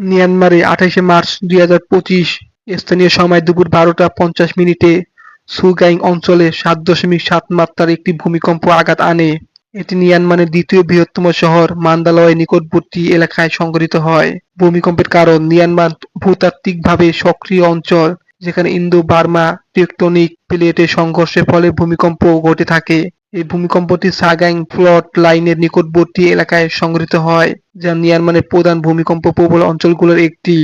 মিয়ানমারে ২৮শে মার্চ ২০২৫ স্থানীয় সময় দুপুর ১২টা ৫০ মিনিটে সুগাইং অঞ্চলে ৭.৭ মাত্রার একটি ভূমিকম্প আঘাত আনে। এটি মিয়ানমারের দ্বিতীয় বৃহত্তম শহর মান্দালয়ের নিকটবর্তী এলাকায় সংঘটিত হয়। ভূমিকম্পের কারণ মিয়ানমার ভূতাত্ত্বিকভাবে সক্রিয় অঞ্চল, যেখানে ইন্দো-বার্মা টেকটনিক প্লেটের সংঘর্ষের ফলে ভূমিকম্প ঘটে থাকে। এই ভূমিকম্পটি সাগাইং ফল্ট লাইনের নিকটবর্তী এলাকায় সংঘটিত হয়, যা মিয়ানমারের প্রধান ভূমিকম্প প্রবল অঞ্চলগুলোর একটি।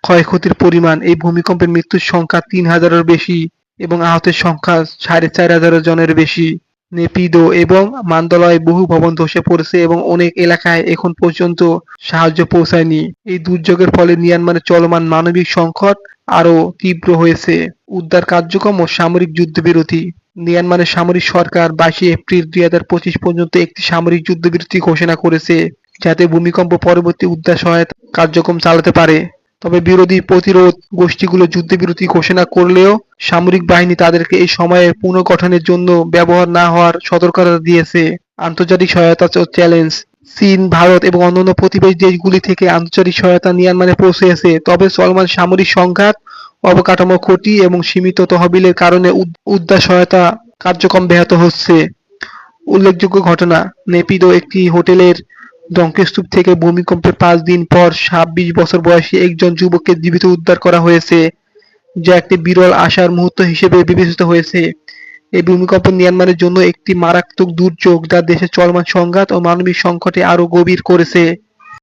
ক্ষয়ক্ষতির পরিমাণ: এই ভূমিকম্পে মৃত্যুর সংখ্যা ৩,০০০-এর বেশি এবং আহতের সংখ্যা ৪,৫০০ জনের বেশি। নেপিদো এবং মান্দালয়ে বহু ভবন ধসে পড়েছে এবং অনেক এলাকায় এখন পর্যন্ত সাহায্য পৌঁছায়নি। এই দুর্যোগের ফলে মিয়ানমারে চলমান মানবিক সংকট আরও তীব্র হয়েছে। উদ্ধার কার্যক্রম ও সামরিক যুদ্ধবিরতি: মিয়ানমারের সামরিক সরকার ২২শে এপ্রিল ২০২৫ পর্যন্ত একটি সামরিক যুদ্ধবিরতি ঘোষণা করেছে, যাতে ভূমিকম্প পরবর্তী উদ্ধার সহায়তা কার্যক্রম চালাতে পারে। তবে বিরোধী প্রতিরোধ গোষ্ঠীগুলো যুদ্ধবিরতি ঘোষণা করলেও সামরিক বাহিনী তাদেরকে এই সময়ে পুনর্গঠনের জন্য ব্যবহার না হওয়ার সতর্কতা দিয়েছে। আন্তর্জাতিক সহায়তা ও চ্যালেঞ্জ: চীন, ভারত এবং অন্যান্য প্রতিবেশী দেশগুলি থেকে আন্তর্জাতিক সহায়তা মিয়ানমারে পৌঁছেছে, তবে চলমান সামরিক সংঘাত, অবকাঠামো ক্ষতি এবং সীমিত তহবিলের কারণে উদ্ধার সহায়তা কার্যক্রম ব্যাহত হচ্ছে। উল্লেখযোগ্য ঘটনা: নেপিদো একটি হোটেলের ধ্বংসস্তূপ থেকে ভূমিকম্পের ৫ দিন পর ২৬ বছর বয়সী একজন যুবককে জীবিত উদ্ধার করা হয়েছে, যা একটি বিরল আশার মুহূর্ত হিসেবে বিবেচিত হয়েছে। এই ভূমিকম্প মিয়ানমারের জন্য একটি মারাত্মক দুর্যোগ, যা দেশের চলমান সংঘাত ও মানবিক সংকটে আরও গভীর করেছে।